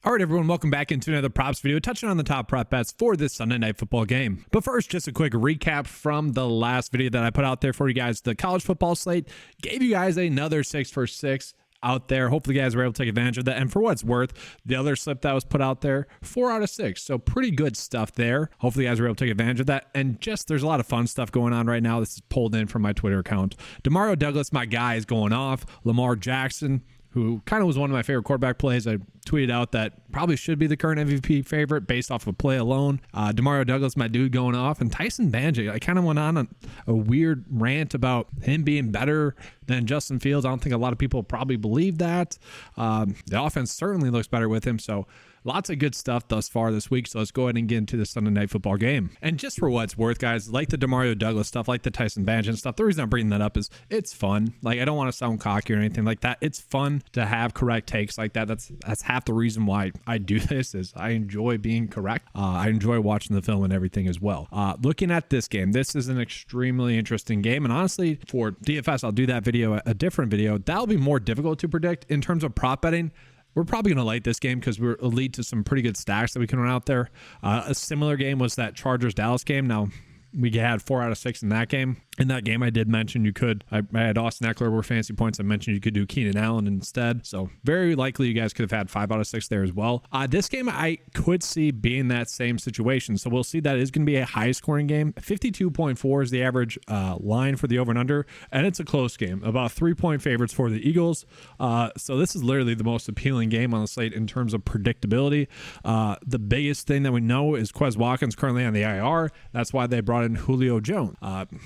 All right, everyone, welcome back into another props video, touching on the top prop bets for this Sunday night football game. But first, just a quick recap from the last video that I put out there for you guys. The college football slate gave you guys another 6 for 6 out there. Hopefully you guys were able to take advantage of that. And for what it's worth, the other slip that was put out there, 4 out of 6. So pretty good stuff there. Hopefully you guys were able to take advantage of that. And just there's a lot of fun stuff going on right now. This is pulled in from my Twitter account. Demario Douglas, my guy, is going off. Lamar Jackson, who kind of was one of my favorite quarterback plays. I tweeted out that probably should be the current MVP favorite based off of play alone. Demario Douglas, my dude, going off. And Tyson Bagent, I kind of went on a weird rant about him being better than Justin Fields. I don't think a lot of people probably believe that. The offense certainly looks better with him. So lots of good stuff thus far this week. So let's go ahead and get into the Sunday night football game. And just for what it's worth, guys, like the Demario Douglas stuff, like the Tyson Bagent stuff, the reason I'm bringing that up is it's fun. Like, I don't want to sound cocky or anything like that. It's fun to have correct takes like that. That's half the reason why I do this, is I enjoy being correct. I enjoy watching the film and everything as well. Looking at this game, this is an extremely interesting game. And honestly, for DFS, I'll do that video, a different video. That'll be more difficult to predict in terms of prop betting. We're probably going to like this game because we're lead to some pretty good stacks that we can run out there. A similar game was that Chargers-Dallas game. Now, we had 4 out of 6 in that game. In that game, I did mention you could. I had Austin Eckler over fantasy points. I mentioned you could do Keenan Allen instead. So very likely you guys could have had 5 out of 6 there as well. This game, I could see being that same situation. So we'll see that is going to be a high scoring game. 52.4 is the average line for the over and under. And it's a close game. About 3-point favorites for the Eagles. So this is literally the most appealing game on the slate in terms of predictability. The biggest thing that we know is Quez Watkins currently on the IR. That's why they brought in Julio Jones.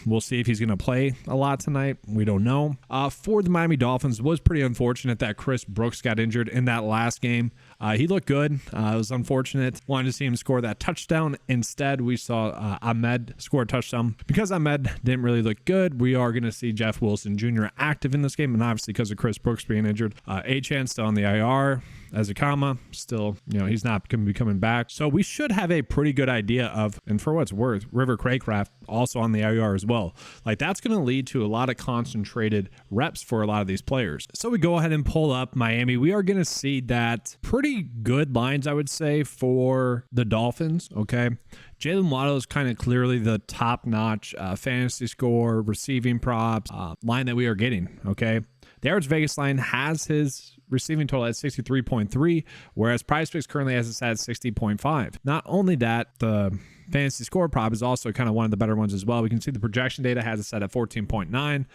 We'll see if he's going to play a lot tonight. We don't know. For the Miami Dolphins, it was pretty unfortunate that Chris Brooks got injured in that last game. He looked good. It was unfortunate. Wanted to see him score that touchdown. Instead, we saw Ahmed score a touchdown. Because Ahmed didn't really look good, we are going to see Jeff Wilson Jr. active in this game. And obviously, because of Chris Brooks being injured, Achane still on the IR. Ezekama still, he's not going to be coming back. So we should have a pretty good idea of, and for what's worth, River Craycraft also on the IR as well. Like, that's going to lead to a lot of concentrated reps for a lot of these players. So we go ahead and pull up Miami. We are going to see that pretty good lines, I would say, for the Dolphins. Okay. Jalen Waddle is kind of clearly the top-notch fantasy score, receiving props line that we are getting. Okay. The average Vegas line has his receiving total at 63.3, whereas PrizePicks currently has it at 60.5. Not only that, the fantasy score prop is also kind of one of the better ones as well. We can see the projection data has it set at 14.9.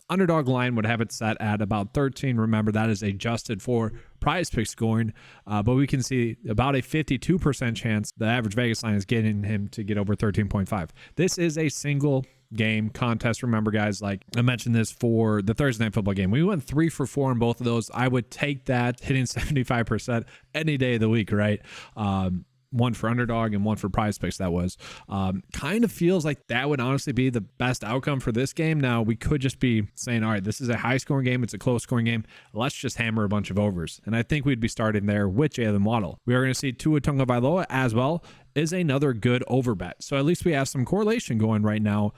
Underdog line would have it set at about 13. Remember, that is adjusted for PrizePicks scoring, but we can see about a 52% chance the average Vegas line is getting him to get over 13.5. This is a single game contest. Remember, guys, like I mentioned this for the Thursday night football game, we went 3 for 4 on both of those. I would take that, hitting 75% any day of the week, right? One for Underdog and one for PrizePicks. That was kind of feels like that would honestly be the best outcome for this game. Now, we could just be saying, all right, this is a high scoring game, it's a close scoring game, let's just hammer a bunch of overs. And I think we'd be starting there with Jalen Waddle. We are going to see Tua Tagovailoa as well is another good over bet. So at least we have some correlation going right now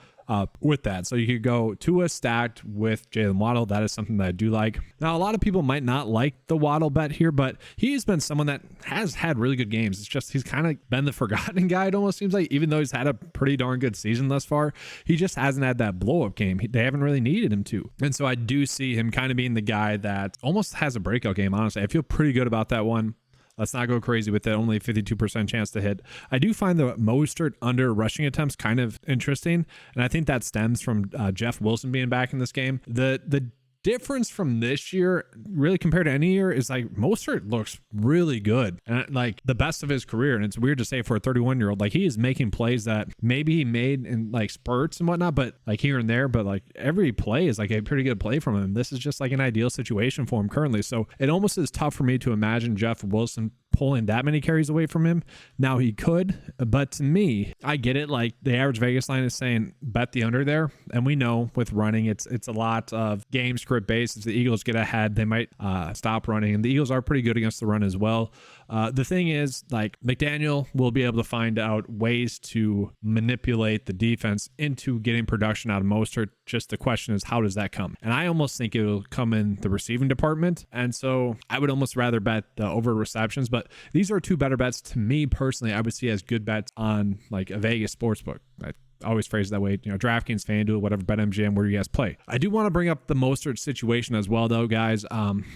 with that. So you could go Tua stacked with Jalen Waddle. That is something that I do like. Now, a lot of people might not like the Waddle bet here, but he's been someone that has had really good games. It's just he's kind of been the forgotten guy, it almost seems like, even though he's had a pretty darn good season thus far. He just hasn't had that blow-up game. They haven't really needed him to. And so I do see him kind of being the guy that almost has a breakout game, honestly. I feel pretty good about that one. Let's not go crazy with it. Only a 52% chance to hit. I do find the Mostert under rushing attempts kind of interesting, and I think that stems from Jeff Wilson being back in this game. The difference from this year, really compared to any year, is like Mostert looks really good and like the best of his career. And it's weird to say for a 31-year-old, like he is making plays that maybe he made in like spurts and whatnot, but like here and there, but like every play is like a pretty good play from him. This is just like an ideal situation for him currently. So it almost is tough for me to imagine Jeff Wilson pulling that many carries away from him. Now he could, but to me, I get it. Like the average Vegas line is saying bet the under there. And we know with running, it's a lot of game script based. If the Eagles get ahead, they might stop running. And the Eagles are pretty good against the run as well. The thing is, like, McDaniel will be able to find out ways to manipulate the defense into getting production out of Mostert. Just the question is, how does that come? And I almost think it'll come in the receiving department. And so I would almost rather bet the over receptions, but these are two better bets to me personally. I would see as good bets on like a Vegas sportsbook. I always phrase it that way, DraftKings, FanDuel, whatever, BetMGM, where you guys play. I do want to bring up the Mostert situation as well, though, guys,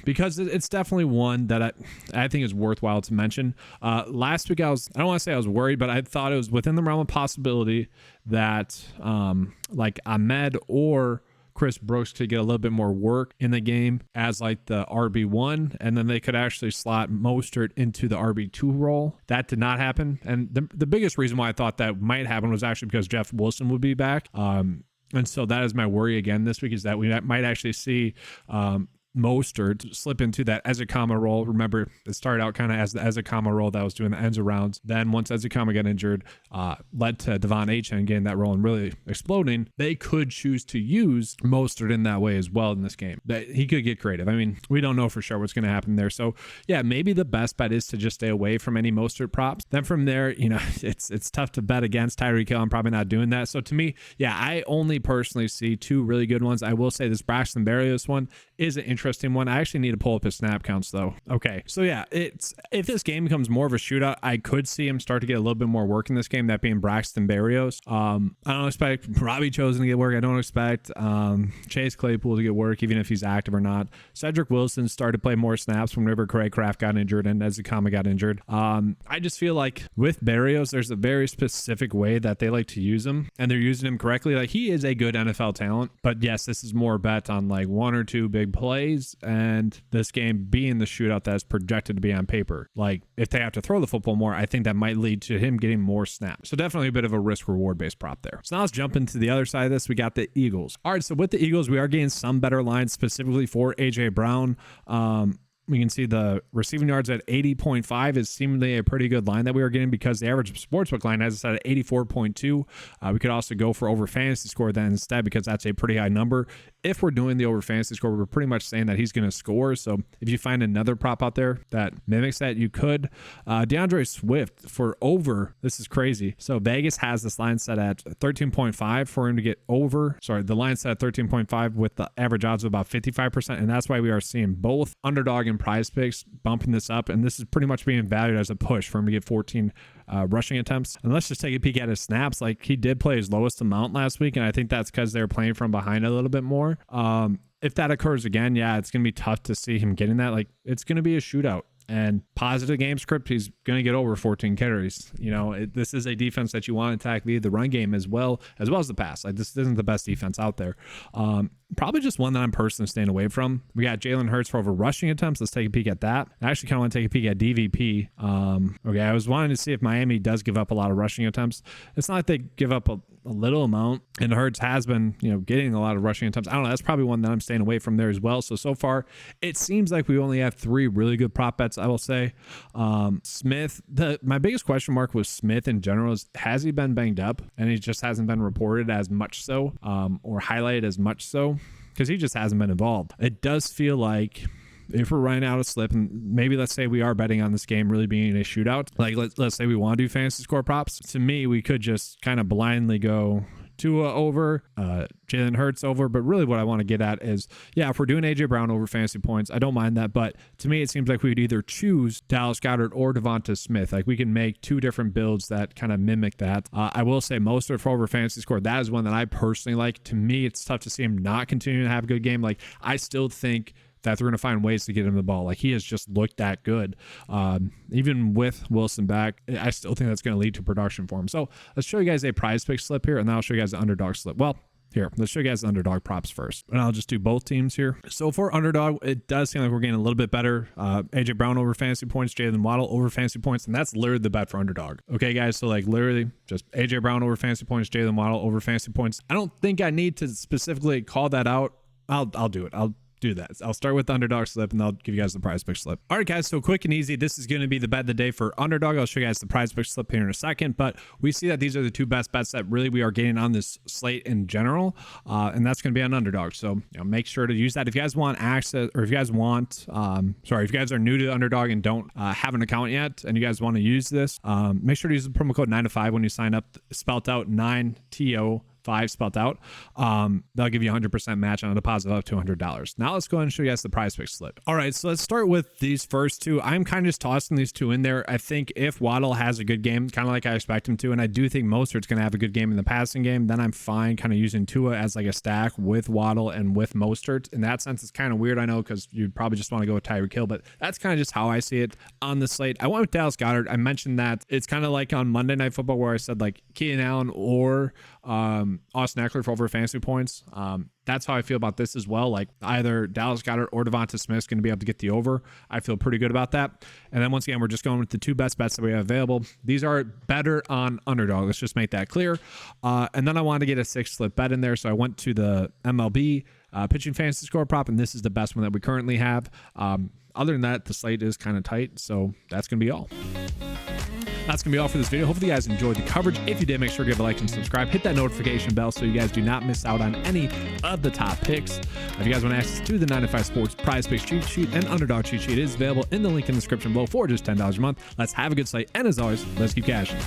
because it's definitely one that I think is worthwhile to mention. Last week, I don't want to say I was worried, but I thought it was within the realm of possibility that like Ahmed or Chris Brooks could get a little bit more work in the game as like the RB1, and then they could actually slot Mostert into the RB2 role. That did not happen. And the biggest reason why I thought that might happen was actually because Jeff Wilson would be back. And so that is my worry again this week, is that we might actually see Mostert slip into that Ezekama role. Remember, it started out kind of as the Ezekama role that was doing the ends arounds. Then once Ezekama got injured, led to Devon Achane getting that role and really exploding. They could choose to use Mostert in that way as well in this game. He could get creative. I mean, we don't know for sure what's going to happen there. So yeah, maybe the best bet is to just stay away from any Mostert props. Then from there, it's tough to bet against Tyreek Hill. I'm probably not doing that. So to me, yeah, I only personally see two really good ones. I will say this Braxton Berrios one is an interesting one. I actually need to pull up his snap counts though. Okay, so yeah, if this game becomes more of a shootout, I could see him start to get a little bit more work in this game, that being Braxton Berrios. I don't expect Robbie Chosen to get work. I don't expect Chase Claypool to get work, even if he's active or not. Cedric Wilson started to play more snaps when River Craycraft got injured and Ezekama got injured. I just feel like with Berrios, there's a very specific way that they like to use him, and they're using him correctly. Like, he is a good NFL talent, but yes, this is more bet on like one or two big plays, and this game being the shootout that's projected to be on paper. Like, if they have to throw the football more, I think that might lead to him getting more snaps. So definitely a bit of a risk reward based prop there. So now let's jump into the other side of this. We got the Eagles. All right, so with the Eagles, we are getting some better lines specifically for AJ Brown. We can see the receiving yards at 80.5 is seemingly a pretty good line that we are getting, because the average sportsbook line has it set at 84.2. We could also go for over fantasy score then instead, because that's a pretty high number. If we're doing the over fantasy score, we're pretty much saying that he's going to score. So if you find another prop out there that mimics that, you could. DeAndre Swift for over, this is crazy. So Vegas has this line set at 13.5 for him to get over. Sorry, the line set at 13.5 with the average odds of about 55%. And that's why we are seeing both Underdog and PrizePicks bumping this up. And this is pretty much being valued as a push for him to get 14 rushing attempts. And let's just take a peek at his snaps. Like, he did play his lowest amount last week, and I think that's because they're playing from behind a little bit more. If that occurs again, yeah, it's going to be tough to see him getting that. Like, it's going to be a shootout. And positive game script, he's going to get over 14 carries. This is a defense that you want to attack via the run game as well as the pass. Like, this isn't the best defense out there. Probably just one that I'm personally staying away from. We got Jalen Hurts for over rushing attempts. Let's take a peek at that. I actually kind of want to take a peek at DVP. Okay, I was wanting to see if Miami does give up a lot of rushing attempts. It's not like they give up a little amount, and Hurts has been, getting a lot of rushing attempts. I don't know. That's probably one that I'm staying away from there as well. So far, it seems like we only have three really good prop bets, I will say. Smith, my biggest question mark with Smith in general is, has he been banged up? And he just hasn't been reported as much so, or highlighted as much so, because he just hasn't been involved. It does feel like, if we're running out of slip, and maybe let's say we are betting on this game really being a shootout, like let's say we want to do fantasy score props, to me, we could just kind of blindly go Tua over, Jalen Hurts over. But really what I want to get at is, yeah, if we're doing AJ Brown over fantasy points, I don't mind that. But to me, it seems like we would either choose Dallas Goedert or Devonta Smith. Like, we can make two different builds that kind of mimic that. I will say Mostert for over fantasy score, that is one that I personally like. To me, it's tough to see him not continuing to have a good game. Like, I still think that they're going to find ways to get him the ball. Like, he has just looked that good. Even with Wilson back, I still think that's going to lead to production for him. So let's show you guys a PrizePicks slip here, and then I'll show you guys the Underdog slip. Well, here, let's show you guys the Underdog props first. And I'll just do both teams here. So for Underdog, it does seem like we're getting a little bit better. AJ Brown over fantasy points, Jalen Waddle over fantasy points, and that's literally the bet for Underdog. Okay, guys, so like literally just AJ Brown over fantasy points, Jalen Waddle over fantasy points. I don't think I need to specifically call that out. I'll do it. I'll do that. I'll start with the underdog slip and I'll give you guys the PrizePicks slip. All right, guys, so quick and easy. This is going to be the bet of the day for underdog. I'll show you guys the PrizePicks slip here in a second, but we see that these are the two best bets that really we are getting on this slate in general, and that's going to be on underdog. So make sure to use that if you guys want access, or if you guys want, if you guys are new to underdog and don't have an account yet, and you guys want to use this, make sure to use the promo code 9to5 when you sign up, spelled out 9TO5 spelled out. They'll give you 100% match on a deposit of up to $100. Now let's go ahead and show you guys the PrizePicks slip. All right, so let's start with these first two. I'm kind of just tossing these two in there. I think if Waddle has a good game, kind of like I expect him to, and I do think Mostert's going to have a good game in the passing game, then I'm fine kind of using Tua as like a stack with Waddle and with Mostert. In that sense, it's kind of weird, I know, because you'd probably just want to go with Tyreek Hill, but that's kind of just how I see it on the slate. I went with Dallas Goedert. I mentioned that it's kind of like on Monday Night Football where I said like Keenan Allen or Austin Eckler for over fantasy points. That's how I feel about this as well. Like either Dallas Goedert or Devonta Smith's going to be able to get the over. I feel pretty good about that. And then once again, we're just going with the two best bets that we have available. These are better on underdog. Let's just make that clear. And then I wanted to get a 6 slip bet in there. So I went to the MLB pitching fantasy score prop, and this is the best one that we currently have. Other than that, the slate is kind of tight. So that's going to be all. That's going to be all for this video. Hopefully you guys enjoyed the coverage. If you did, make sure to give a like and subscribe. Hit that notification bell so you guys do not miss out on any of the top picks. If you guys want access to the 9to5 Sports PrizePicks cheat sheet and underdog cheat sheet, it is available in the link in the description below for just $10 a month. Let's have a good slate. And as always, let's keep cashing.